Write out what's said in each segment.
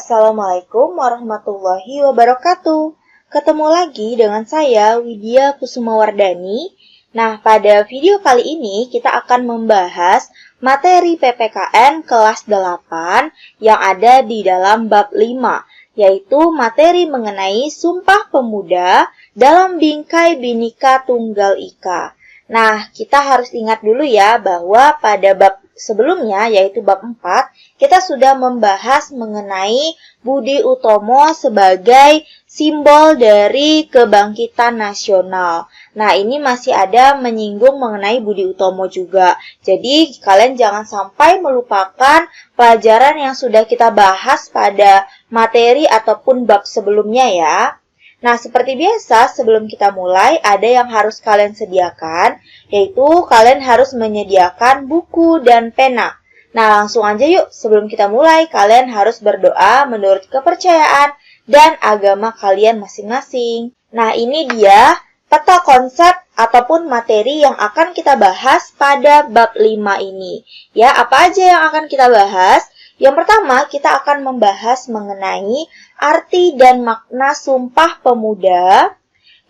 Assalamualaikum warahmatullahi wabarakatuh. Ketemu lagi dengan saya, Widya Kusumawardani. Nah, pada video kali ini kita akan membahas materi PPKN kelas 8 yang ada di dalam bab 5, yaitu materi mengenai Sumpah Pemuda dalam Bingkai Bhinneka Tunggal Ika. Nah, kita harus ingat dulu ya bahwa pada bab sebelumnya, yaitu bab 4, kita sudah membahas mengenai Budi Utomo sebagai simbol dari kebangkitan nasional. Nah, ini masih ada menyinggung mengenai Budi Utomo juga. Jadi, kalian jangan sampai melupakan pelajaran yang sudah kita bahas pada materi ataupun bab sebelumnya ya. Nah, seperti biasa, sebelum kita mulai, ada yang harus kalian sediakan, yaitu kalian harus menyediakan buku dan pena. Nah, langsung aja yuk, sebelum kita mulai, kalian harus berdoa menurut kepercayaan dan agama kalian masing-masing. Nah, ini dia peta konsep ataupun materi yang akan kita bahas pada bab 5 ini. Ya, apa aja yang akan kita bahas? Yang pertama, kita akan membahas mengenai arti dan makna Sumpah Pemuda.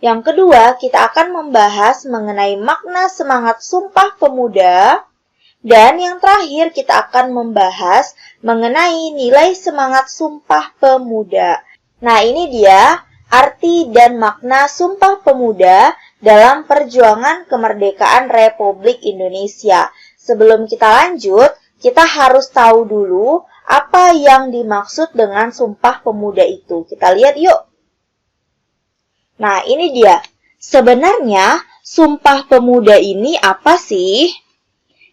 Yang kedua, kita akan membahas mengenai makna semangat Sumpah Pemuda. Dan yang terakhir, kita akan membahas mengenai nilai semangat Sumpah Pemuda. Nah, ini dia arti dan makna Sumpah Pemuda dalam perjuangan kemerdekaan Republik Indonesia. Sebelum kita lanjut, kita harus tahu dulu apa yang dimaksud dengan Sumpah Pemuda itu. Kita lihat yuk. Nah, ini dia. Sebenarnya, Sumpah Pemuda ini apa sih?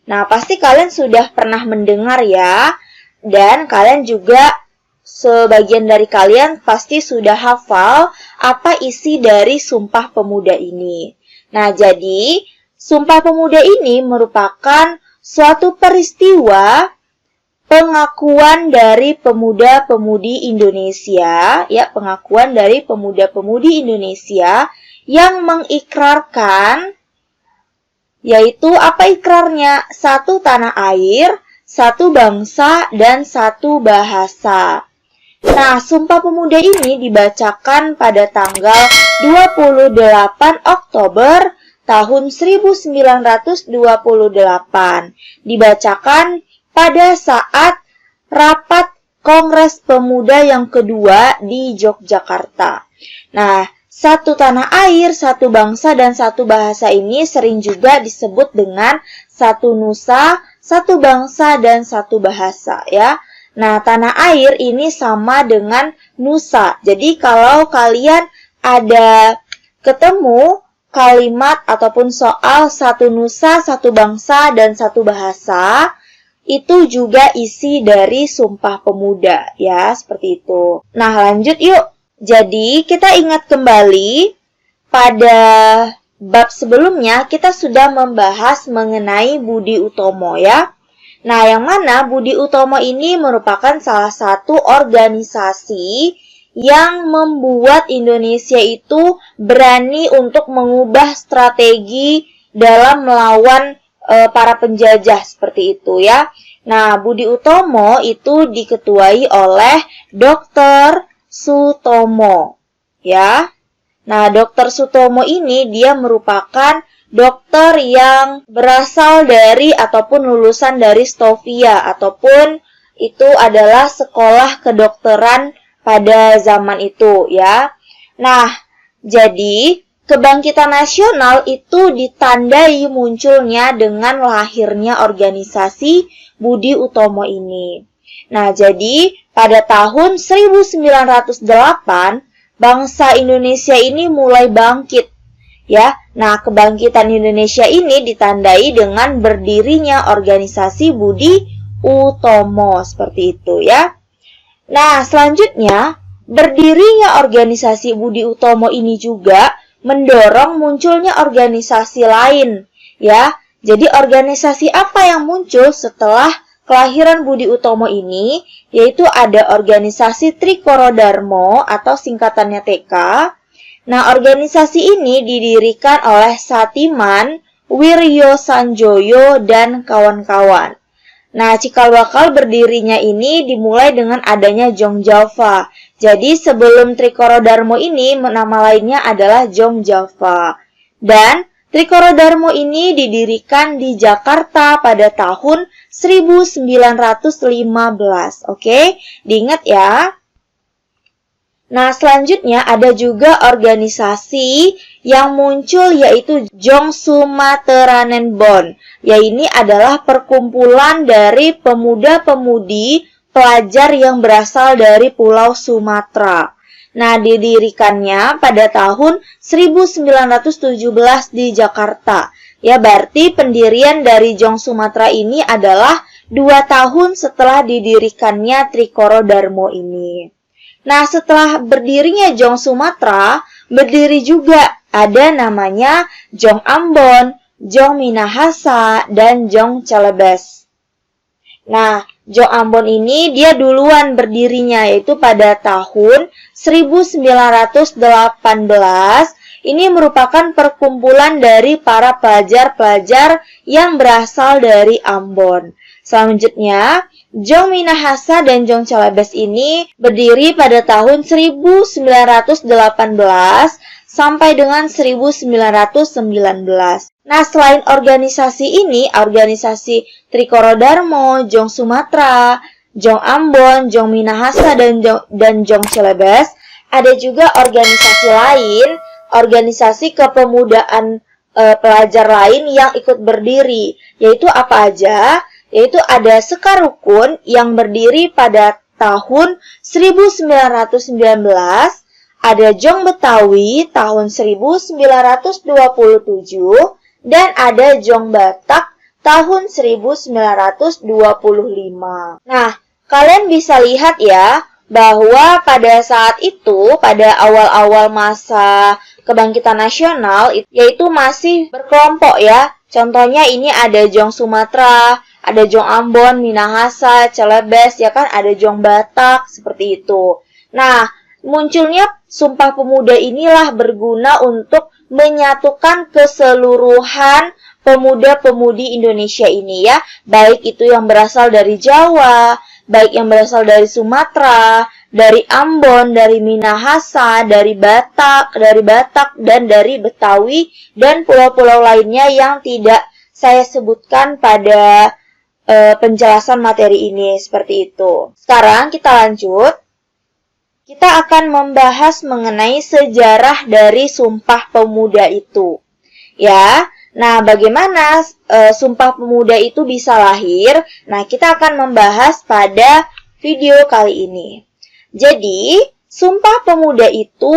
Nah, pasti kalian sudah pernah mendengar ya. Dan kalian juga, sebagian dari kalian pasti sudah hafal apa isi dari Sumpah Pemuda ini. Nah, jadi, Sumpah Pemuda ini merupakan suatu peristiwa pengakuan dari pemuda-pemudi Indonesia, ya, pengakuan dari pemuda-pemudi Indonesia yang mengikrarkan, yaitu apa ikrarnya? Satu tanah air, satu bangsa, dan satu bahasa. Nah, Sumpah Pemuda ini dibacakan pada tanggal 28 Oktober tahun 1928, dibacakan pada saat rapat Kongres Pemuda yang kedua di Yogyakarta. Nah, satu tanah air, satu bangsa, dan satu bahasa ini sering juga disebut dengan satu nusa, satu bangsa, dan satu bahasa ya. Nah, tanah air ini sama dengan nusa. Jadi, kalau kalian ada ketemu kalimat ataupun soal satu nusa, satu bangsa, dan satu bahasa, itu juga isi dari Sumpah Pemuda, ya, seperti itu. Nah, lanjut yuk. Jadi, kita ingat kembali pada bab sebelumnya, kita sudah membahas mengenai Budi Utomo, ya. Nah, yang mana Budi Utomo ini merupakan salah satu organisasi yang membuat Indonesia itu berani untuk mengubah strategi dalam melawan para penjajah seperti itu ya. Nah, Budi Utomo itu diketuai oleh Dr. Sutomo ya. Nah, Dr. Sutomo ini dia merupakan dokter yang berasal dari ataupun lulusan dari Stovia ataupun itu adalah sekolah kedokteran pada zaman itu ya. Nah, jadi kebangkitan nasional itu ditandai munculnya dengan lahirnya organisasi Budi Utomo ini. Nah, jadi pada tahun 1908 bangsa Indonesia ini mulai bangkit ya. Nah, kebangkitan Indonesia ini ditandai dengan berdirinya organisasi Budi Utomo seperti itu ya. Nah, selanjutnya, berdirinya organisasi Budi Utomo ini juga mendorong munculnya organisasi lain, ya. Jadi, organisasi apa yang muncul setelah kelahiran Budi Utomo ini? Yaitu ada organisasi Trikoro Darmo atau singkatannya TK. Nah, organisasi ini didirikan oleh Satiman, Wiryo Sanjoyo, dan kawan-kawan. Nah, cikal bakal berdirinya ini dimulai dengan adanya Jong Java. Jadi sebelum Trikoro Darmo ini nama lainnya adalah Jong Java. Dan Trikoro Darmo ini didirikan di Jakarta pada tahun 1915. Oke, diingat ya. Nah, selanjutnya ada juga organisasi yang muncul yaitu Jong Sumateranen Bond. Ya, ini adalah perkumpulan dari pemuda-pemudi pelajar yang berasal dari Pulau Sumatera. Nah, didirikannya pada tahun 1917 di Jakarta. Ya, berarti pendirian dari Jong Sumatera ini adalah 2 tahun setelah didirikannya Trikoro Darmo ini. Nah, setelah berdirinya Jong Sumatera, berdiri juga ada namanya Jong Ambon, Jong Minahasa, dan Jong Celebes. Nah, Jong Ambon ini dia duluan berdirinya yaitu pada tahun 1918. Ini merupakan perkumpulan dari para pelajar-pelajar yang berasal dari Ambon. Selanjutnya, Jong Minahasa dan Jong Celebes ini berdiri pada tahun 1918 sampai dengan 1919. Nah, selain organisasi ini, organisasi Trikoro Darmo, Jong Sumatera, Jong Ambon, Jong Minahasa, dan Jong Celebes, ada juga organisasi lain, organisasi kepemudaan pelajar lain yang ikut berdiri, yaitu apa aja? Yaitu ada Sekar Rukun yang berdiri pada tahun 1919, ada Jong Betawi tahun 1927, dan ada Jong Batak tahun 1925. Nah, kalian bisa lihat ya, bahwa pada saat itu, pada awal-awal masa kebangkitan nasional, yaitu masih berkelompok ya. Contohnya ini ada Jong Sumatera, ada Jong Ambon, Minahasa, Celebes, ya kan, ada Jong Batak, seperti itu. Nah, munculnya Sumpah Pemuda inilah berguna untuk menyatukan keseluruhan pemuda-pemudi Indonesia ini ya, baik itu yang berasal dari Jawa, baik yang berasal dari Sumatera, dari Ambon, dari Minahasa, dari Batak, dan dari Betawi, dan pulau-pulau lainnya yang tidak saya sebutkan pada penjelasan materi ini, seperti itu. Sekarang kita lanjut. Kita akan membahas mengenai sejarah dari Sumpah Pemuda itu. Ya, nah bagaimana Sumpah Pemuda itu bisa lahir? Nah, kita akan membahas pada video kali ini. Jadi, Sumpah Pemuda itu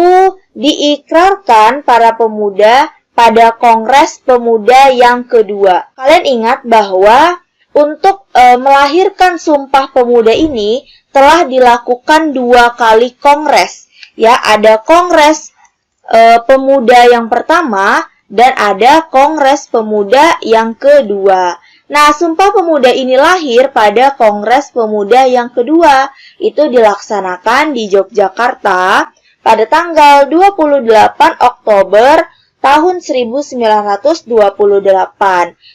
diikrarkan para pemuda pada Kongres Pemuda yang kedua. Kalian ingat bahwa untuk melahirkan Sumpah Pemuda ini telah dilakukan 2 kali kongres. Ya, ada Kongres Pemuda yang pertama dan ada Kongres Pemuda yang kedua. Nah, Sumpah Pemuda ini lahir pada Kongres Pemuda yang kedua. Itu dilaksanakan di Yogyakarta pada tanggal 28 Oktober tahun 1928.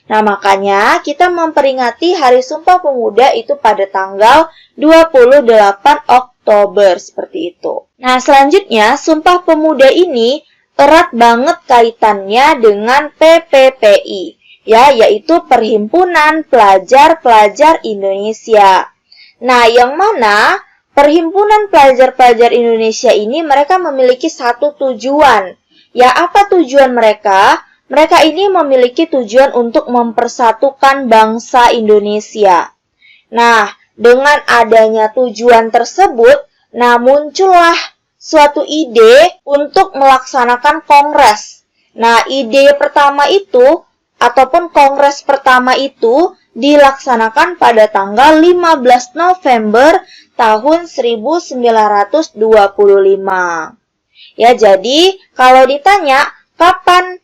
Nah, makanya kita memperingati Hari Sumpah Pemuda itu pada tanggal 28 Oktober, seperti itu. Nah, selanjutnya Sumpah Pemuda ini erat banget kaitannya dengan PPPI, ya, yaitu Perhimpunan Pelajar-Pelajar Indonesia. Nah, yang mana Perhimpunan Pelajar-Pelajar Indonesia ini mereka memiliki satu tujuan. Ya, apa tujuan mereka? Mereka ini memiliki tujuan untuk mempersatukan bangsa Indonesia. Nah, dengan adanya tujuan tersebut, nah muncullah suatu ide untuk melaksanakan kongres. Nah, ide pertama itu, ataupun kongres pertama itu, dilaksanakan pada tanggal 15 November tahun 1925. Ya, jadi kalau ditanya kapan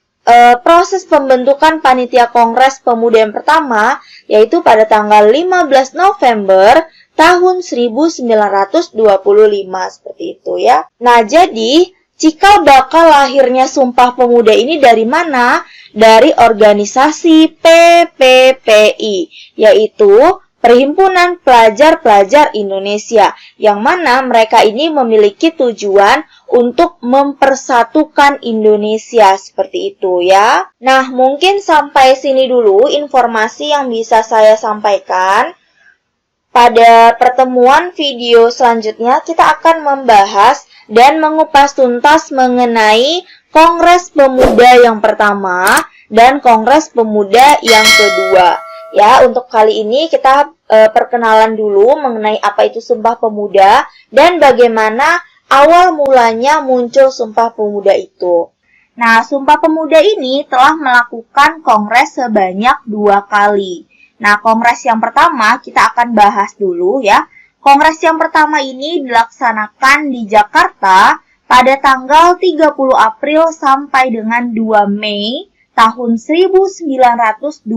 proses pembentukan panitia Kongres Pemuda yang pertama, yaitu pada tanggal 15 November tahun 1925, seperti itu ya. Nah, jadi cikal bakal lahirnya Sumpah Pemuda ini dari mana? Dari organisasi PPPI, yaitu Perhimpunan Pelajar-Pelajar Indonesia, yang mana mereka ini memiliki tujuan untuk mempersatukan Indonesia, seperti itu ya. Nah, mungkin sampai sini dulu informasi yang bisa saya sampaikan. Pada pertemuan video selanjutnya, kita akan membahas dan mengupas tuntas mengenai Kongres Pemuda yang pertama dan Kongres Pemuda yang kedua. Ya, untuk kali ini kita perkenalan dulu mengenai apa itu Sumpah Pemuda dan bagaimana awal mulanya muncul Sumpah Pemuda itu. Nah, Sumpah Pemuda ini telah melakukan kongres sebanyak 2 kali. Nah, kongres yang pertama kita akan bahas dulu ya. Kongres yang pertama ini dilaksanakan di Jakarta pada tanggal 30 April sampai dengan 2 Mei tahun 1926.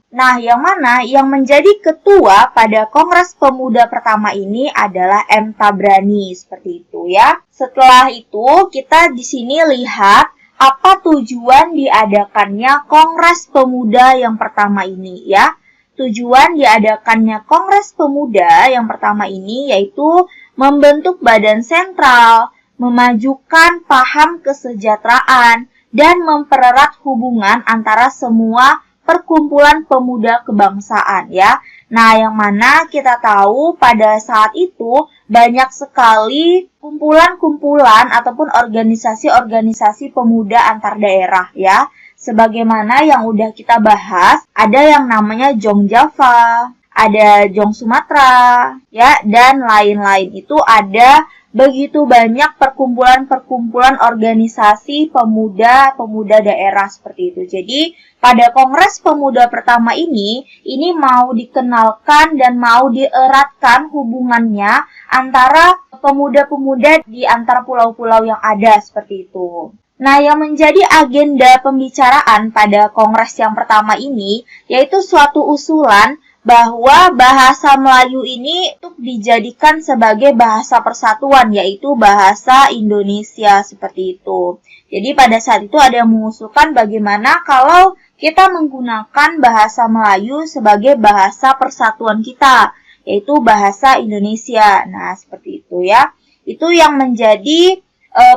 Nah, yang mana yang menjadi ketua pada Kongres Pemuda pertama ini adalah M. Tabrani, seperti itu ya. Setelah itu, kita di sini lihat apa tujuan diadakannya Kongres Pemuda yang pertama ini ya. Tujuan diadakannya Kongres Pemuda yang pertama ini yaitu membentuk badan sentral, memajukan paham kesejahteraan, dan mempererat hubungan antara semua perkumpulan pemuda kebangsaan ya. Nah, yang mana kita tahu pada saat itu banyak sekali kumpulan-kumpulan ataupun organisasi-organisasi pemuda antar daerah ya. Sebagaimana yang udah kita bahas, ada yang namanya Jong Java, ada Jong Sumatera ya, dan lain-lain. Itu ada begitu banyak perkumpulan-perkumpulan organisasi pemuda daerah seperti itu. Jadi, pada Kongres Pemuda pertama ini mau dikenalkan dan mau dieratkan hubungannya antara pemuda-pemuda di antar pulau-pulau yang ada seperti itu. Nah, yang menjadi agenda pembicaraan pada Kongres yang pertama ini yaitu suatu usulan bahwa bahasa Melayu ini untuk dijadikan sebagai bahasa persatuan, yaitu bahasa Indonesia seperti itu. Jadi pada saat itu ada yang mengusulkan bagaimana kalau kita menggunakan bahasa Melayu sebagai bahasa persatuan kita, yaitu bahasa Indonesia. Nah, seperti itu ya. Itu yang menjadi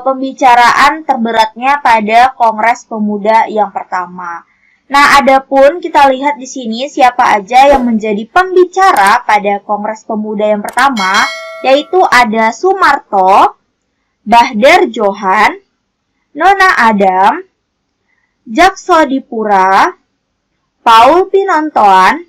pembicaraan terberatnya pada Kongres Pemuda yang pertama. Nah, adapun kita lihat di sini siapa aja yang menjadi pembicara pada Kongres Pemuda yang pertama, yaitu ada Sumarto, Bahder Johan, Nona Adam, Jaksodipura, Paul Pinontoan,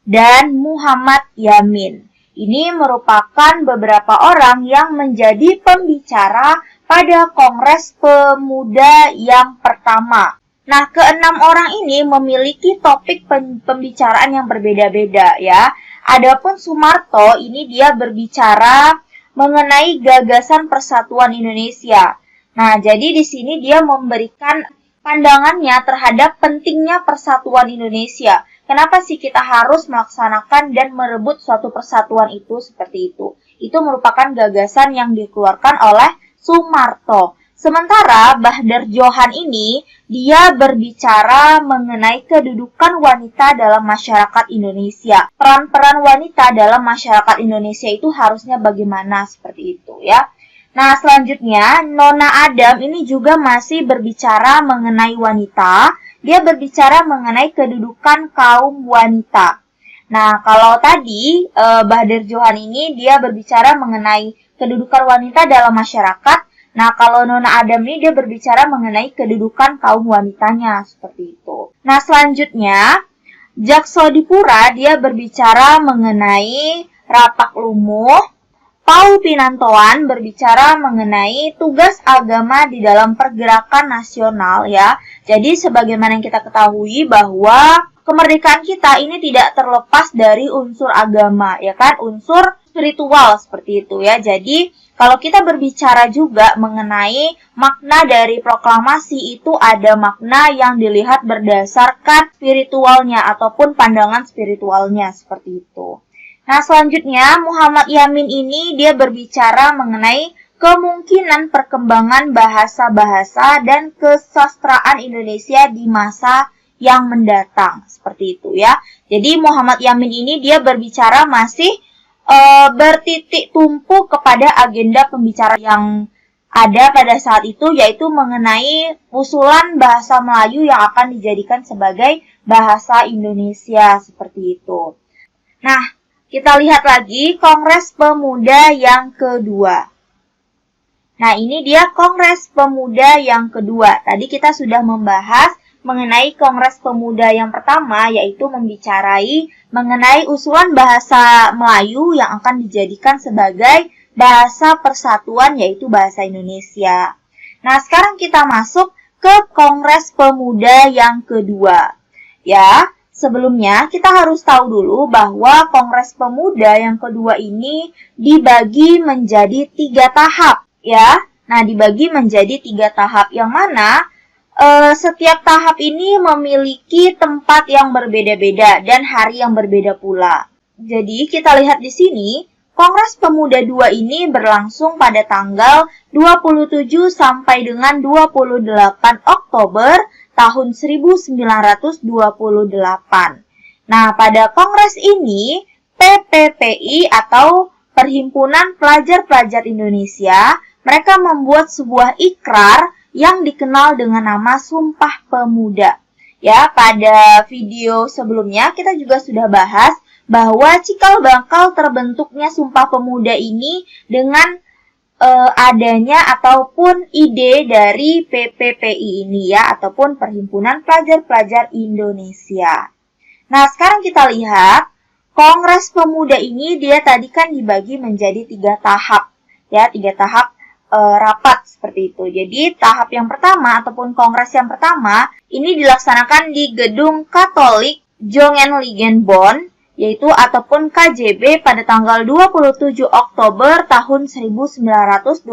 dan Muhammad Yamin. Ini merupakan beberapa orang yang menjadi pembicara pada Kongres Pemuda yang pertama. Nah, ke-6 orang ini memiliki topik pembicaraan yang berbeda-beda ya. Adapun Sumarto ini dia berbicara mengenai gagasan persatuan Indonesia. Nah, jadi di sini dia memberikan pandangannya terhadap pentingnya persatuan Indonesia. Kenapa sih kita harus melaksanakan dan merebut suatu persatuan itu seperti itu? Itu merupakan gagasan yang dikeluarkan oleh Sumarto. Sementara Bahder Johan ini, dia berbicara mengenai kedudukan wanita dalam masyarakat Indonesia. Peran-peran wanita dalam masyarakat Indonesia itu harusnya bagaimana seperti itu ya. Nah, selanjutnya Nona Adam ini juga masih berbicara mengenai wanita. Dia berbicara mengenai kedudukan kaum wanita. Nah, kalau tadi Bahder Johan ini dia berbicara mengenai kedudukan wanita dalam masyarakat. Nah, kalau Nona Adam ini dia berbicara mengenai kedudukan kaum wanitanya, seperti itu. Nah, selanjutnya, Jaksodipura dia berbicara mengenai rapak lumuh. Paul Pinontoan berbicara mengenai tugas agama di dalam pergerakan nasional ya. Jadi, sebagaimana yang kita ketahui bahwa kemerdekaan kita ini tidak terlepas dari unsur agama, ya kan? Unsur spiritual seperti itu ya. Jadi, kalau kita berbicara juga mengenai makna dari proklamasi itu ada makna yang dilihat berdasarkan spiritualnya ataupun pandangan spiritualnya seperti itu. Nah, selanjutnya Muhammad Yamin ini dia berbicara mengenai kemungkinan perkembangan bahasa-bahasa dan kesastraan Indonesia di masa yang mendatang. Seperti itu ya. Jadi Muhammad Yamin ini dia berbicara masih bertitik tumpu kepada agenda pembicaraan yang ada pada saat itu, yaitu mengenai usulan bahasa Melayu yang akan dijadikan sebagai bahasa Indonesia, seperti itu. Nah, kita lihat lagi Kongres Pemuda yang kedua. Nah, ini dia Kongres Pemuda yang kedua. Tadi kita sudah membahas mengenai Kongres Pemuda yang pertama, yaitu membicarakan mengenai usulan bahasa Melayu yang akan dijadikan sebagai bahasa persatuan, yaitu bahasa Indonesia. Nah, sekarang kita masuk ke Kongres Pemuda yang kedua. Ya, sebelumnya kita harus tahu dulu bahwa Kongres Pemuda yang kedua ini dibagi menjadi 3 tahap. Ya, nah dibagi menjadi 3 tahap yang mana setiap tahap ini memiliki tempat yang berbeda-beda dan hari yang berbeda pula. Jadi kita lihat di sini, Kongres Pemuda 2 ini berlangsung pada tanggal 27 sampai dengan 28 Oktober tahun 1928. Nah, pada kongres ini, PPPI atau Perhimpunan Pelajar-Pelajar Indonesia, mereka membuat sebuah ikrar yang dikenal dengan nama Sumpah Pemuda. Ya, pada video sebelumnya kita juga sudah bahas bahwa cikal bakal terbentuknya Sumpah Pemuda ini dengan adanya ataupun ide dari PPPI ini ya, ataupun Perhimpunan Pelajar-Pelajar Indonesia. Nah, sekarang kita lihat Kongres Pemuda ini dia tadi kan dibagi menjadi 3 tahap. Ya, 3 tahap rapat seperti itu. Jadi tahap yang pertama ataupun kongres yang pertama ini dilaksanakan di Gedung Katolik Jongenligenbond, yaitu ataupun KJB pada tanggal 27 Oktober tahun 1928.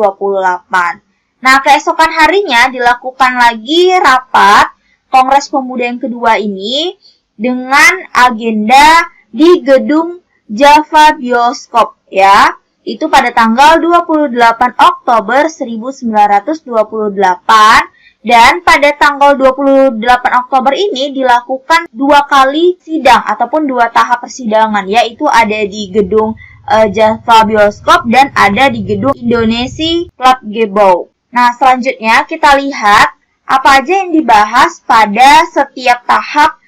Nah, keesokan harinya dilakukan lagi rapat Kongres Pemuda yang kedua ini dengan agenda di Gedung Java Bioskop ya. Itu pada tanggal 28 Oktober 1928 dan pada tanggal 28 Oktober ini dilakukan 2 kali sidang ataupun 2 tahap persidangan, yaitu ada di Gedung Java Bioskop dan ada di Gedung Indonesia Club Gebau. Nah, selanjutnya kita lihat apa aja yang dibahas pada setiap tahap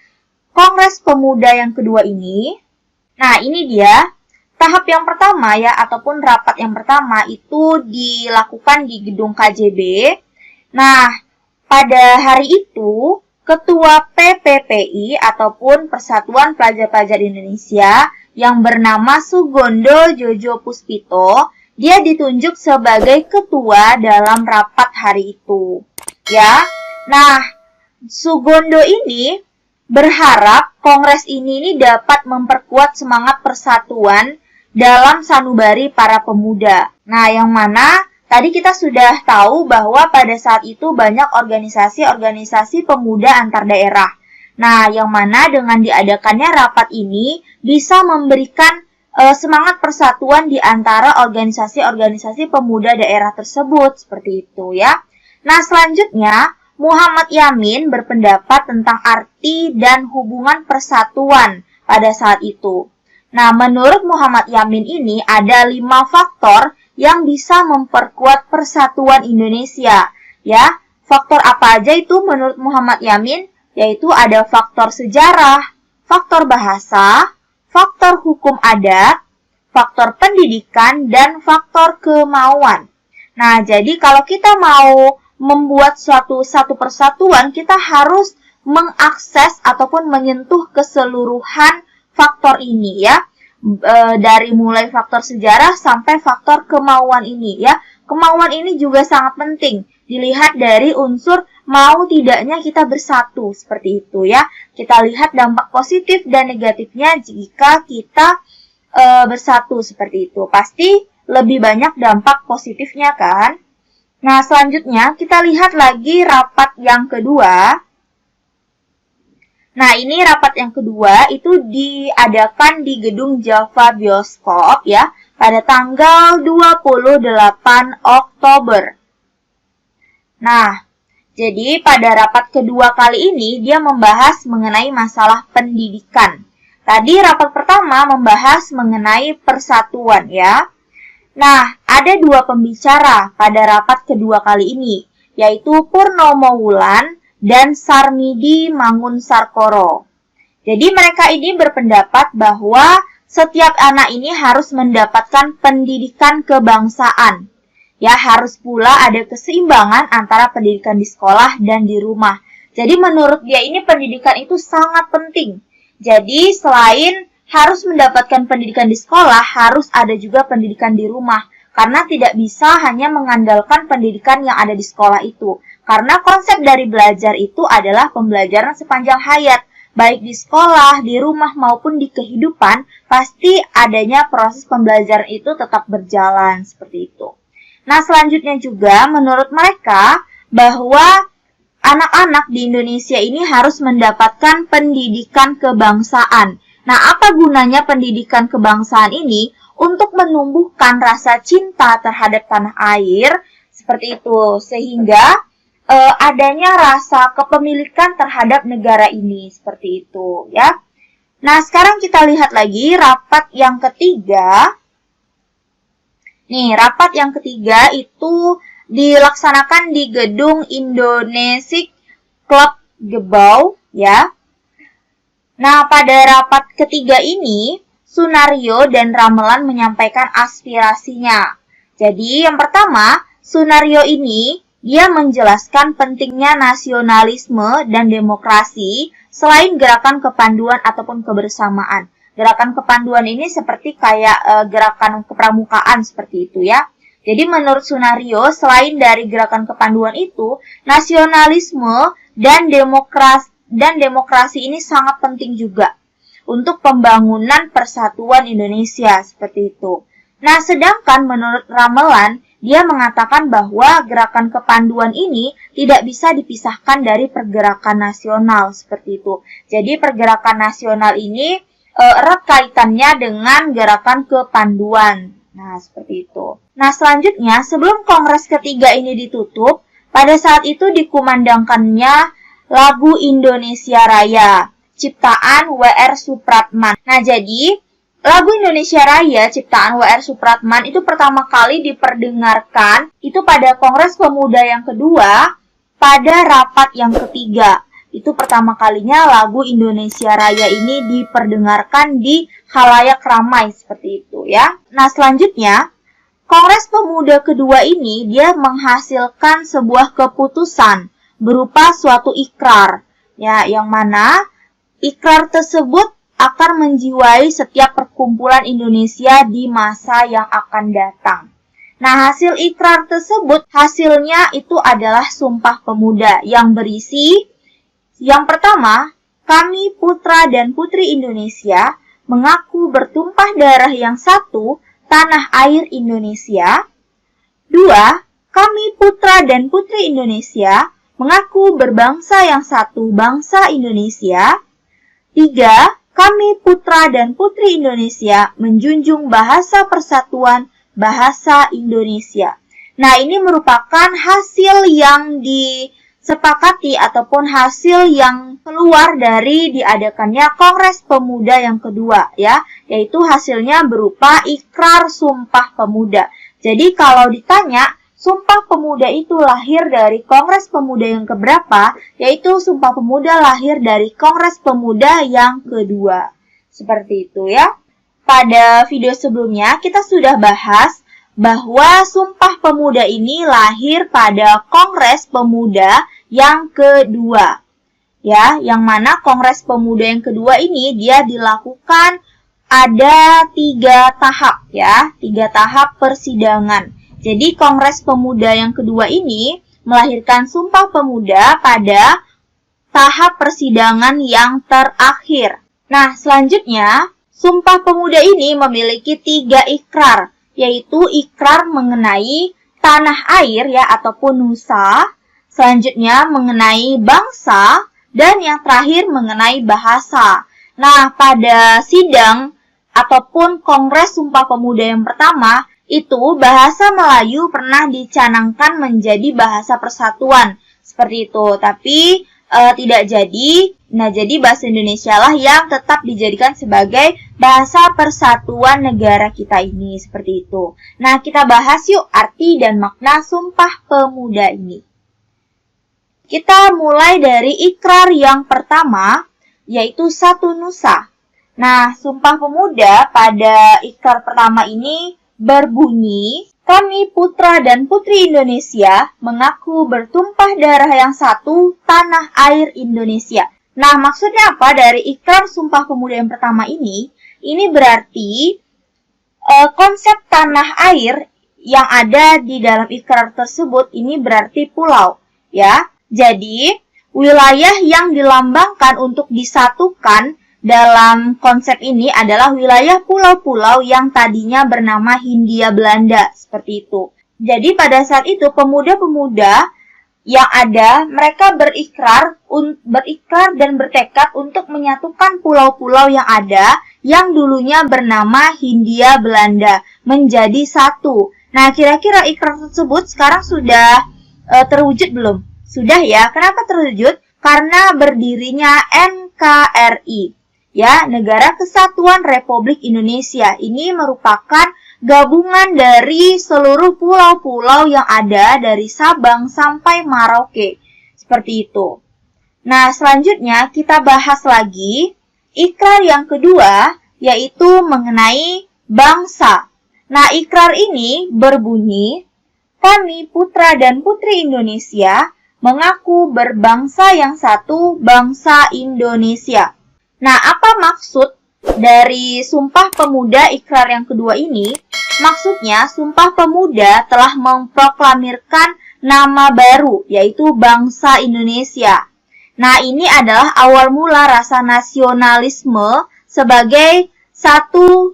Kongres Pemuda yang kedua ini. Nah, ini dia. Tahap yang pertama ya, ataupun rapat yang pertama itu dilakukan di Gedung KJB. Nah, pada hari itu, Ketua PPPI ataupun Persatuan Pelajar-Pelajar Indonesia yang bernama Sugondo Jojo Puspito, dia ditunjuk sebagai ketua dalam rapat hari itu. Ya, nah, Sugondo ini berharap kongres ini dapat memperkuat semangat persatuan dalam sanubari para pemuda. Nah, yang mana tadi kita sudah tahu bahwa pada saat itu banyak organisasi-organisasi pemuda antar daerah. Nah, yang mana dengan diadakannya rapat ini bisa memberikan semangat persatuan di antara organisasi-organisasi pemuda daerah tersebut, seperti itu ya. Nah, selanjutnya Muhammad Yamin berpendapat tentang arti dan hubungan persatuan pada saat itu. Nah, menurut Muhammad Yamin ini ada 5 faktor yang bisa memperkuat persatuan Indonesia. Ya, faktor apa aja itu menurut Muhammad Yamin? Yaitu ada faktor sejarah, faktor bahasa, faktor hukum adat, faktor pendidikan, dan faktor kemauan. Nah, jadi kalau kita mau membuat satu persatuan, kita harus mengakses ataupun menyentuh keseluruhan faktor ini ya, dari mulai faktor sejarah sampai faktor kemauan ini ya. Kemauan ini juga sangat penting dilihat dari unsur mau tidaknya kita bersatu, seperti itu ya. Kita lihat dampak positif dan negatifnya jika kita bersatu, seperti itu. Pasti lebih banyak dampak positifnya kan. Nah, selanjutnya kita lihat lagi rapat yang kedua. Nah, ini rapat yang kedua itu diadakan di Gedung Java Bioskop ya, pada tanggal 28 Oktober. Nah, Jadi pada rapat kedua kali ini dia membahas mengenai masalah pendidikan. Tadi rapat pertama membahas mengenai persatuan ya. Nah, ada dua pembicara pada rapat kedua kali ini, yaitu Purnomo Wulan dan Sarmidi Mangunsarkoro. Jadi mereka ini berpendapat bahwa setiap anak ini harus mendapatkan pendidikan kebangsaan. Ya, harus pula ada keseimbangan antara pendidikan di sekolah dan di rumah. Jadi menurut dia ini pendidikan itu sangat penting. Jadi selain harus mendapatkan pendidikan di sekolah, harus ada juga pendidikan di rumah. Karena tidak bisa hanya mengandalkan pendidikan yang ada di sekolah itu. Karena konsep dari belajar itu adalah pembelajaran sepanjang hayat. Baik di sekolah, di rumah, maupun di kehidupan, pasti adanya proses pembelajaran itu tetap berjalan seperti itu. Nah, selanjutnya juga menurut mereka bahwa anak-anak di Indonesia ini harus mendapatkan pendidikan kebangsaan. Nah, apa gunanya pendidikan kebangsaan ini? Untuk menumbuhkan rasa cinta terhadap tanah air, seperti itu. Sehingga adanya rasa kepemilikan terhadap negara ini, seperti itu ya. Nah, sekarang kita lihat lagi rapat yang ketiga. Nih, rapat yang ketiga itu dilaksanakan di gedung Indonesic Club Gebau ya. Nah, pada rapat ketiga ini, Sunario dan Ramelan menyampaikan aspirasinya. Jadi, yang pertama, Sunario ini dia menjelaskan pentingnya nasionalisme dan demokrasi selain gerakan kepanduan ataupun kebersamaan. Gerakan kepanduan ini seperti kayak gerakan kepramukaan seperti itu ya. Jadi menurut Sunario, selain dari gerakan kepanduan itu, nasionalisme dan demokrasi ini sangat penting juga untuk pembangunan persatuan Indonesia seperti itu. Nah, sedangkan menurut Ramelan, dia mengatakan bahwa gerakan kepanduan ini tidak bisa dipisahkan dari pergerakan nasional seperti itu. Jadi pergerakan nasional ini erat kaitannya dengan gerakan kepanduan. Nah, seperti itu. Nah, selanjutnya, sebelum Kongres ketiga ini ditutup, pada saat itu dikumandangkannya lagu Indonesia Raya, ciptaan W.R. Supratman. Nah, jadi, lagu Indonesia Raya, ciptaan W.R. Supratman, itu pertama kali diperdengarkan, itu pada Kongres Pemuda yang kedua, pada rapat yang ketiga. Itu pertama kalinya lagu Indonesia Raya ini diperdengarkan di khalayak ramai seperti itu ya. Nah, selanjutnya Kongres Pemuda kedua ini dia menghasilkan sebuah keputusan berupa suatu ikrar ya, yang mana ikrar tersebut akan menjiwai setiap perkumpulan Indonesia di masa yang akan datang. Nah, hasil ikrar tersebut hasilnya itu adalah Sumpah Pemuda yang berisi yang pertama, kami putra dan putri Indonesia mengaku bertumpah darah yang satu, tanah air Indonesia. 2. Kami putra dan putri Indonesia mengaku berbangsa yang satu, bangsa Indonesia. 3. Kami putra dan putri Indonesia menjunjung bahasa persatuan, bahasa Indonesia. Nah, ini merupakan hasil yang disepakati ataupun hasil yang keluar dari diadakannya Kongres Pemuda yang kedua ya, yaitu hasilnya berupa ikrar Sumpah Pemuda. Jadi kalau ditanya Sumpah Pemuda itu lahir dari Kongres Pemuda yang keberapa, yaitu Sumpah Pemuda lahir dari Kongres Pemuda yang kedua. Seperti itu ya. Pada video sebelumnya kita sudah bahas bahwa Sumpah Pemuda ini lahir pada Kongres Pemuda yang kedua. Ya, yang mana Kongres Pemuda yang kedua ini dia dilakukan ada 3 tahap ya, 3 tahap persidangan. Jadi Kongres Pemuda yang kedua ini melahirkan Sumpah Pemuda pada tahap persidangan yang terakhir. Nah, selanjutnya Sumpah Pemuda ini memiliki 3 ikrar, yaitu ikrar mengenai tanah air ya ataupun nusa, selanjutnya mengenai bangsa, dan yang terakhir mengenai bahasa. Nah, pada sidang ataupun Kongres Sumpah Pemuda yang pertama, itu bahasa Melayu pernah dicanangkan menjadi bahasa persatuan seperti itu. Tapi tidak jadi. Nah, jadi bahasa Indonesia lah yang tetap dijadikan sebagai bahasa persatuan negara kita ini, seperti itu. Nah, kita bahas yuk arti dan makna Sumpah Pemuda ini. Kita mulai dari ikrar yang pertama, yaitu Satu Nusa. Nah, Sumpah Pemuda pada ikrar pertama ini berbunyi, kami putra dan putri Indonesia mengaku bertumpah darah yang satu, tanah air Indonesia. Nah, maksudnya apa dari ikrar Sumpah Pemuda yang pertama ini? Ini berarti konsep tanah air yang ada di dalam ikrar tersebut ini berarti pulau, ya. Jadi, wilayah yang dilambangkan untuk disatukan dalam konsep ini adalah wilayah pulau-pulau yang tadinya bernama Hindia Belanda, seperti itu. Jadi pada saat itu pemuda-pemuda yang ada, mereka berikrar dan bertekad untuk menyatukan pulau-pulau yang ada yang dulunya bernama Hindia Belanda menjadi satu. Nah, kira-kira ikrar tersebut sekarang sudah terwujud belum? Sudah ya. Kenapa terwujud? Karena berdirinya NKRI, ya, Negara Kesatuan Republik Indonesia. Ini merupakan gabungan dari seluruh pulau-pulau yang ada dari Sabang sampai Merauke. Seperti itu. Nah, selanjutnya kita bahas lagi ikrar yang kedua, yaitu mengenai bangsa. Nah, ikrar ini berbunyi, kami putra dan putri Indonesia mengaku berbangsa yang satu, bangsa Indonesia. Nah, apa maksud dari Sumpah Pemuda ikrar yang kedua ini? Maksudnya, Sumpah Pemuda telah memproklamirkan nama baru, yaitu bangsa Indonesia. Nah, ini adalah awal mula rasa nasionalisme sebagai satu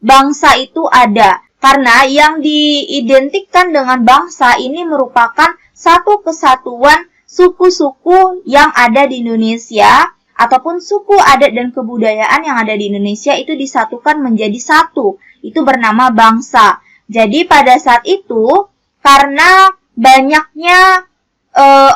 bangsa itu ada. Karena yang diidentikan dengan bangsa ini merupakan satu kesatuan suku-suku yang ada di Indonesia, ataupun suku, adat, dan kebudayaan yang ada di Indonesia itu disatukan menjadi satu. Itu bernama bangsa. Jadi pada saat itu, karena banyaknya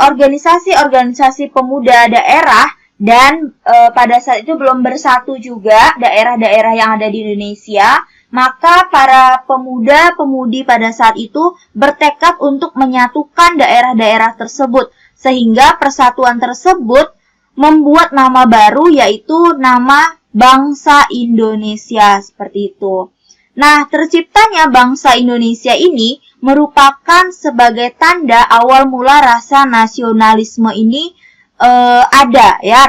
organisasi-organisasi pemuda daerah, dan pada saat itu belum bersatu juga daerah-daerah yang ada di Indonesia, maka para pemuda-pemudi pada saat itu bertekad untuk menyatukan daerah-daerah tersebut. Sehingga persatuan tersebut membuat nama baru, yaitu nama bangsa Indonesia, seperti itu. Nah, terciptanya bangsa Indonesia ini merupakan sebagai tanda awal mula rasa nasionalisme ini ada, ya.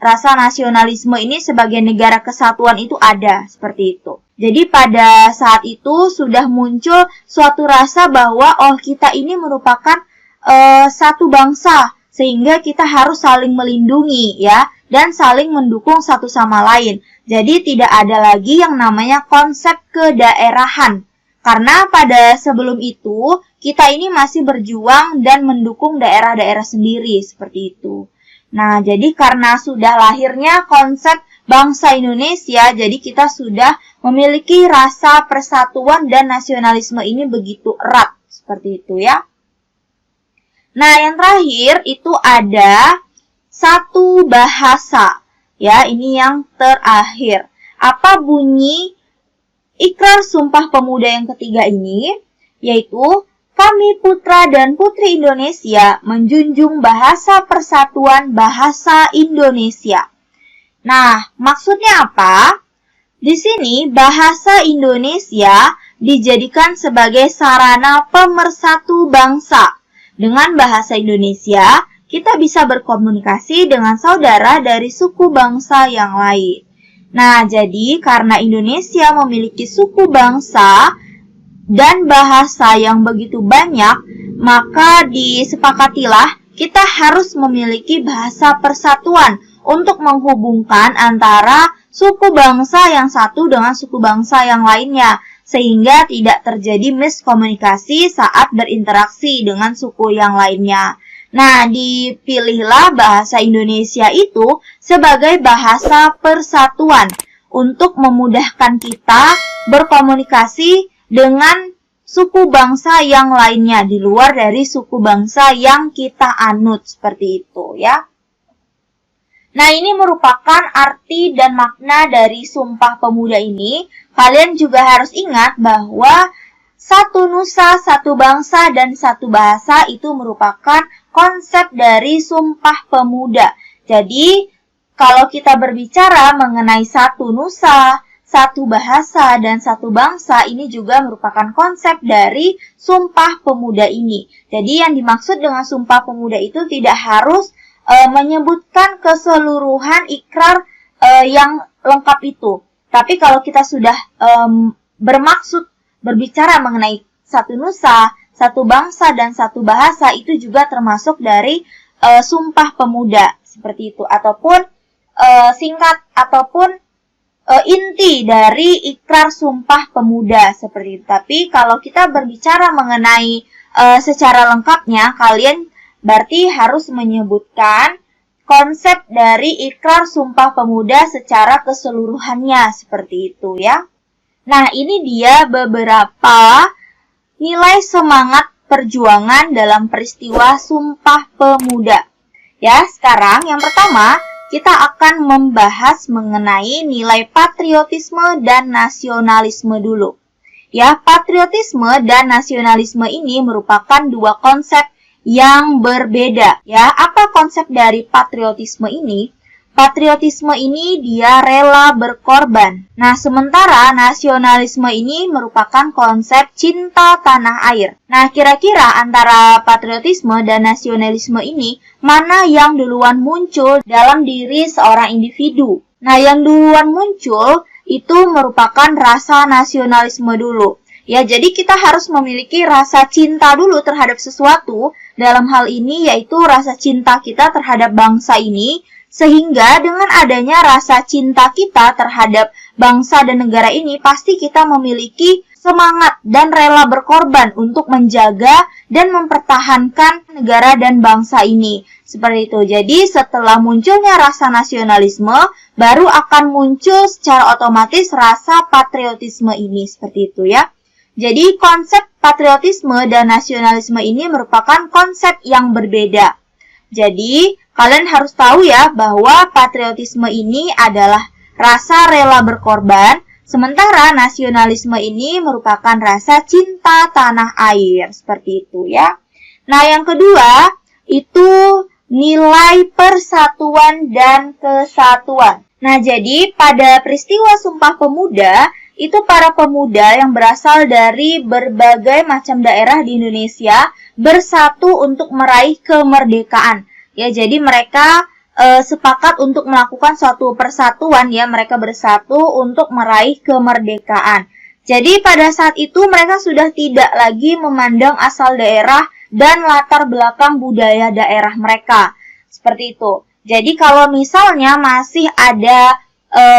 Rasa nasionalisme ini sebagai negara kesatuan itu ada, seperti itu. Jadi pada saat itu sudah muncul suatu rasa bahwa kita ini merupakan satu bangsa, sehingga kita harus saling melindungi, ya, dan saling mendukung satu sama lain. Jadi tidak ada lagi yang namanya konsep kedaerahan. Karena pada sebelum itu, kita ini masih berjuang dan mendukung daerah-daerah sendiri, seperti itu. Nah, jadi karena sudah lahirnya konsep bangsa Indonesia, jadi kita sudah memiliki rasa persatuan dan nasionalisme ini begitu erat, seperti itu, ya. Nah, yang terakhir itu ada satu bahasa. Ya, ini yang terakhir. Apa bunyi ikrar Sumpah Pemuda yang ketiga ini? Yaitu, kami putra dan putri Indonesia menjunjung bahasa persatuan bahasa Indonesia. Nah, maksudnya apa? Di sini bahasa Indonesia dijadikan sebagai sarana pemersatu bangsa. Dengan bahasa Indonesia, kita bisa berkomunikasi dengan saudara dari suku bangsa yang lain. Nah, jadi karena Indonesia memiliki suku bangsa dan bahasa yang begitu banyak, maka disepakatilah kita harus memiliki bahasa persatuan untuk menghubungkan antara suku bangsa yang satu dengan suku bangsa yang lainnya, sehingga tidak terjadi miskomunikasi saat berinteraksi dengan suku yang lainnya. Nah, dipilihlah bahasa Indonesia itu sebagai bahasa persatuan untuk memudahkan kita berkomunikasi dengan suku bangsa yang lainnya, di luar dari suku bangsa yang kita anut, seperti itu ya. Nah, ini merupakan arti dan makna dari Sumpah Pemuda ini. Kalian juga harus ingat bahwa satu nusa, satu bangsa, dan satu bahasa itu merupakan konsep dari Sumpah Pemuda. Jadi, kalau kita berbicara mengenai satu nusa, satu bahasa, dan satu bangsa, ini juga merupakan konsep dari Sumpah Pemuda ini. Jadi yang dimaksud dengan Sumpah Pemuda itu tidak harus menyebutkan keseluruhan ikrar yang lengkap itu. Tapi kalau kita sudah bermaksud berbicara mengenai satu nusa, satu bangsa, dan satu bahasa, itu juga termasuk dari Sumpah Pemuda, seperti itu. Ataupun singkat, ataupun inti dari ikrar Sumpah Pemuda seperti itu. Tapi kalau kita berbicara mengenai secara lengkapnya, kalian berarti harus menyebutkan konsep dari ikrar Sumpah Pemuda secara keseluruhannya seperti itu ya. Nah, ini dia beberapa nilai semangat perjuangan dalam peristiwa Sumpah Pemuda. Ya, sekarang yang pertama kita akan membahas mengenai nilai patriotisme dan nasionalisme dulu. Ya, patriotisme dan nasionalisme ini merupakan dua konsep yang berbeda. Ya, apa konsep dari patriotisme ini? Patriotisme ini dia rela berkorban. Nah, sementara nasionalisme ini merupakan konsep cinta tanah air. Nah, kira-kira antara patriotisme dan nasionalisme ini, mana yang duluan muncul dalam diri seorang individu? Nah, yang duluan muncul itu merupakan rasa nasionalisme dulu. Ya, jadi kita harus memiliki rasa cinta dulu terhadap sesuatu. Dalam hal ini yaitu rasa cinta kita terhadap bangsa ini. Sehingga dengan adanya rasa cinta kita terhadap bangsa dan negara ini, pasti kita memiliki semangat dan rela berkorban untuk menjaga dan mempertahankan negara dan bangsa ini. Seperti itu. Jadi setelah munculnya rasa nasionalisme, baru akan muncul secara otomatis rasa patriotisme ini. Seperti itu ya. Jadi konsep patriotisme dan nasionalisme ini merupakan konsep yang berbeda. Jadi, kalian harus tahu ya bahwa patriotisme ini adalah rasa rela berkorban, sementara nasionalisme ini merupakan rasa cinta tanah air. Seperti itu ya. Nah, yang kedua itu nilai persatuan dan kesatuan. Nah, jadi pada peristiwa Sumpah Pemuda, itu para pemuda yang berasal dari berbagai macam daerah di Indonesia bersatu untuk meraih kemerdekaan. Ya, jadi mereka sepakat untuk melakukan suatu persatuan ya, mereka bersatu untuk meraih kemerdekaan. Jadi pada saat itu mereka sudah tidak lagi memandang asal daerah dan latar belakang budaya daerah mereka. Seperti itu. Jadi kalau misalnya masih ada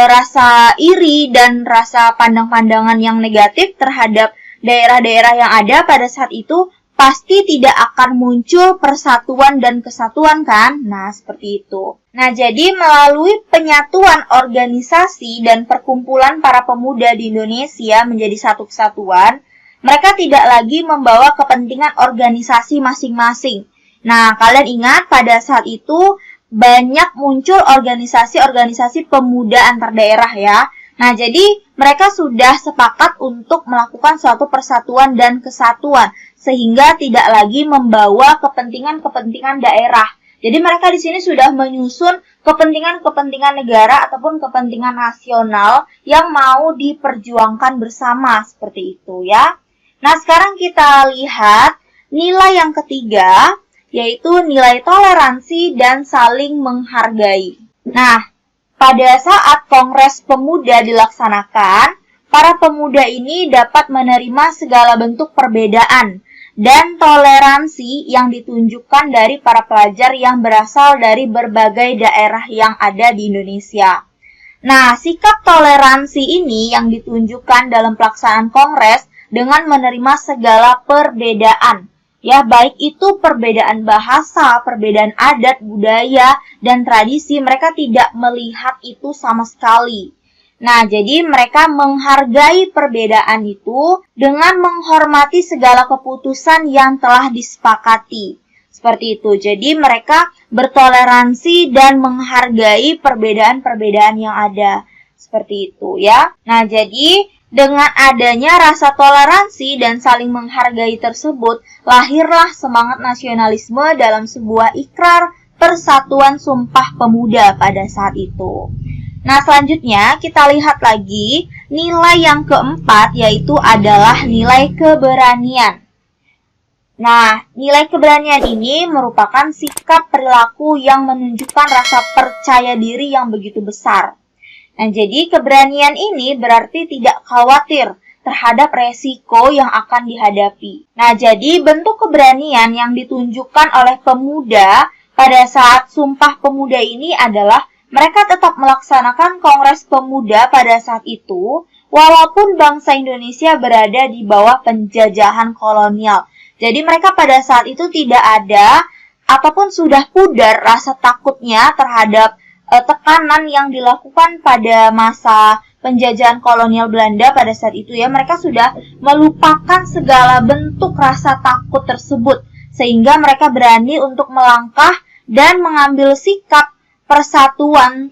rasa iri dan rasa pandang-pandangan yang negatif terhadap daerah-daerah yang ada pada saat itu, pasti tidak akan muncul persatuan dan kesatuan kan? Nah, seperti itu. Nah, jadi melalui penyatuan organisasi dan perkumpulan para pemuda di Indonesia menjadi satu kesatuan, mereka tidak lagi membawa kepentingan organisasi masing-masing. Nah, kalian ingat pada saat itu banyak muncul organisasi-organisasi pemuda antar daerah ya. Nah, jadi mereka sudah sepakat untuk melakukan suatu persatuan dan kesatuan sehingga tidak lagi membawa kepentingan-kepentingan daerah. Jadi mereka di sini sudah menyusun kepentingan-kepentingan negara ataupun kepentingan nasional yang mau diperjuangkan bersama seperti itu ya. Nah, sekarang kita lihat nilai yang ketiga, yaitu nilai toleransi dan saling menghargai. Nah, pada saat Kongres Pemuda dilaksanakan, para pemuda ini dapat menerima segala bentuk perbedaan dan toleransi yang ditunjukkan dari para pelajar yang berasal dari berbagai daerah yang ada di Indonesia. Nah, sikap toleransi ini yang ditunjukkan dalam pelaksanaan Kongres dengan menerima segala perbedaan. Ya, baik itu perbedaan bahasa, perbedaan adat, budaya, dan tradisi, mereka tidak melihat itu sama sekali. Nah, jadi mereka menghargai perbedaan itu dengan menghormati segala keputusan yang telah disepakati. Seperti itu. Jadi mereka bertoleransi dan menghargai perbedaan-perbedaan yang ada. Seperti itu ya. Nah, jadi dengan adanya rasa toleransi dan saling menghargai tersebut, lahirlah semangat nasionalisme dalam sebuah ikrar Persatuan Sumpah Pemuda pada saat itu. Nah, selanjutnya kita lihat lagi nilai yang keempat, yaitu adalah nilai keberanian. Nah, nilai keberanian ini merupakan sikap perilaku yang menunjukkan rasa percaya diri yang begitu besar. Nah, jadi keberanian ini berarti tidak khawatir terhadap resiko yang akan dihadapi. Nah, jadi bentuk keberanian yang ditunjukkan oleh pemuda pada saat Sumpah Pemuda ini adalah mereka tetap melaksanakan Kongres Pemuda pada saat itu, walaupun bangsa Indonesia berada di bawah penjajahan kolonial. Jadi mereka pada saat itu tidak ada, ataupun sudah pudar rasa takutnya terhadap tekanan yang dilakukan pada masa penjajahan kolonial Belanda pada saat itu ya. Mereka sudah melupakan segala bentuk rasa takut tersebut, sehingga mereka berani untuk melangkah dan mengambil sikap persatuan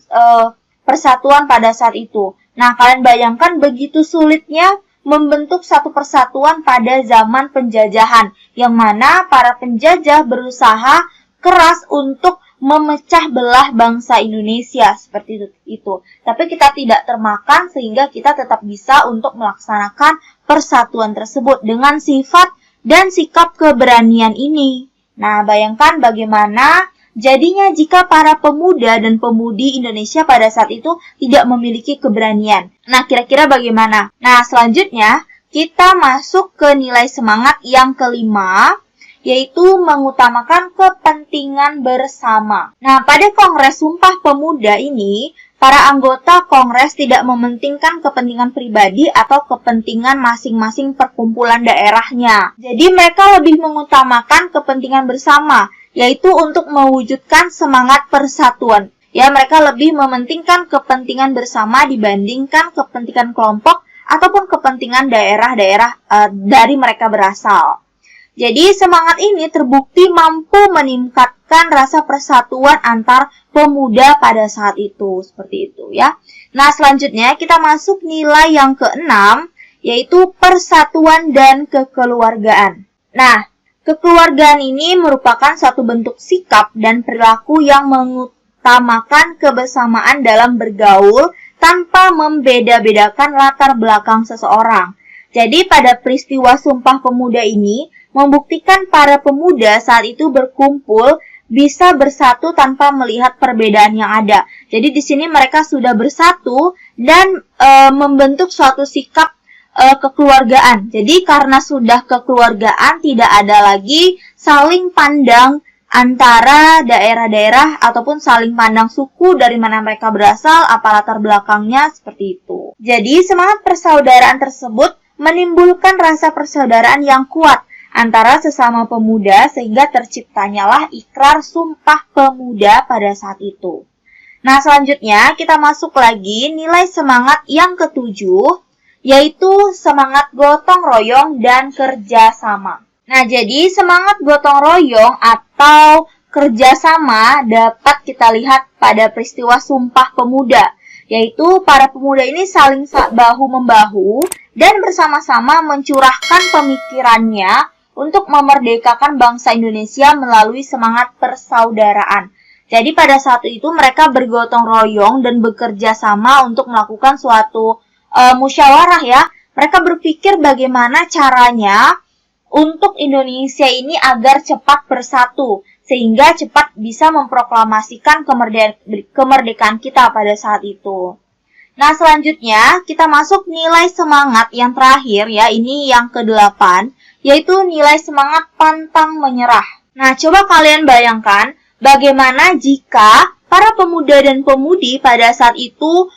pada saat itu. Nah, kalian bayangkan begitu sulitnya membentuk satu persatuan pada zaman penjajahan, yang mana para penjajah berusaha keras untuk memecah belah bangsa Indonesia seperti itu. Tapi kita tidak termakan sehingga kita tetap bisa untuk melaksanakan persatuan tersebut dengan sifat dan sikap keberanian ini. Nah, bayangkan bagaimana jadinya jika para pemuda dan pemudi Indonesia pada saat itu tidak memiliki keberanian. Nah, kira-kira bagaimana? Nah, selanjutnya kita masuk ke nilai semangat yang kelima, yaitu mengutamakan kepentingan bersama. Nah, pada Kongres Sumpah Pemuda ini, para anggota Kongres tidak mementingkan kepentingan pribadi atau kepentingan masing-masing perkumpulan daerahnya. Jadi mereka lebih mengutamakan kepentingan bersama, yaitu untuk mewujudkan semangat persatuan. Ya, mereka lebih mementingkan kepentingan bersama dibandingkan kepentingan kelompok ataupun kepentingan daerah-daerah dari mereka berasal. Jadi semangat ini terbukti mampu meningkatkan rasa persatuan antar pemuda pada saat itu, seperti itu ya. Nah, selanjutnya kita masuk nilai yang keenam, yaitu persatuan dan kekeluargaan. Nah, kekeluargaan ini merupakan suatu bentuk sikap dan perilaku yang mengutamakan kebersamaan dalam bergaul tanpa membeda-bedakan latar belakang seseorang. Jadi pada peristiwa Sumpah Pemuda ini membuktikan para pemuda saat itu berkumpul bisa bersatu tanpa melihat perbedaan yang ada. Jadi di sini mereka sudah bersatu dan membentuk suatu sikap kekeluargaan. Jadi karena sudah kekeluargaan, tidak ada lagi saling pandang antara daerah-daerah ataupun saling pandang suku dari mana mereka berasal, apa latar belakangnya, seperti itu. Jadi semangat persaudaraan tersebut menimbulkan rasa persaudaraan yang kuat antara sesama pemuda sehingga terciptanyalah ikrar Sumpah Pemuda pada saat itu. Nah, selanjutnya kita masuk lagi nilai semangat yang ketujuh, yaitu semangat gotong royong dan kerjasama. Nah, jadi semangat gotong royong atau kerjasama dapat kita lihat pada peristiwa Sumpah Pemuda, yaitu para pemuda ini saling bahu-membahu dan bersama-sama mencurahkan pemikirannya untuk memerdekakan bangsa Indonesia melalui semangat persaudaraan. Jadi pada saat itu mereka bergotong royong dan bekerja sama untuk melakukan suatu musyawarah ya. Mereka berpikir bagaimana caranya untuk Indonesia ini agar cepat bersatu, sehingga cepat bisa memproklamasikan kemerdekaan kita pada saat itu. Nah, selanjutnya kita masuk nilai semangat yang terakhir ya, ini yang ke-8, yaitu nilai semangat pantang menyerah. Nah, coba kalian bayangkan bagaimana jika para pemuda dan pemudi pada saat itu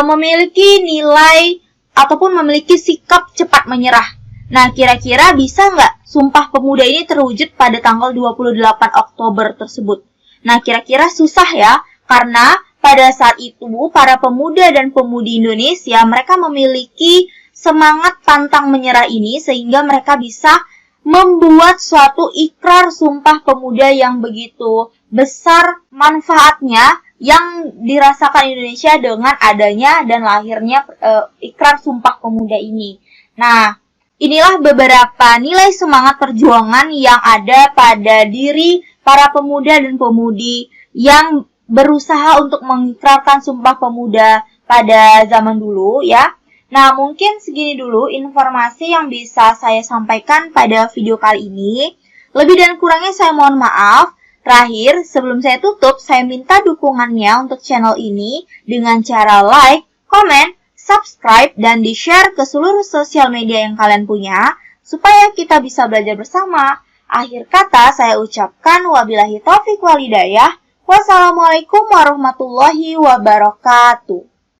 memiliki nilai ataupun memiliki sikap cepat menyerah. Nah, kira-kira bisa nggak Sumpah Pemuda ini terwujud pada tanggal 28 Oktober tersebut? Nah, kira-kira susah ya, karena pada saat itu para pemuda dan pemudi Indonesia mereka memiliki semangat pantang menyerah ini sehingga mereka bisa membuat suatu ikrar sumpah pemuda yang begitu besar manfaatnya yang dirasakan Indonesia dengan adanya dan lahirnya ikrar sumpah pemuda ini. Nah, inilah beberapa nilai semangat perjuangan yang ada pada diri para pemuda dan pemudi yang berusaha untuk mengikrarkan sumpah pemuda pada zaman dulu ya. Nah, mungkin segini dulu informasi yang bisa saya sampaikan pada video kali ini. Lebih dan kurangnya saya mohon maaf. Terakhir, sebelum saya tutup, saya minta dukungannya untuk channel ini dengan cara like, komen, subscribe, dan di-share ke seluruh sosial media yang kalian punya, supaya kita bisa belajar bersama. Akhir kata, saya ucapkan wabillahi taufiq wal hidayah. Wassalamualaikum warahmatullahi wabarakatuh.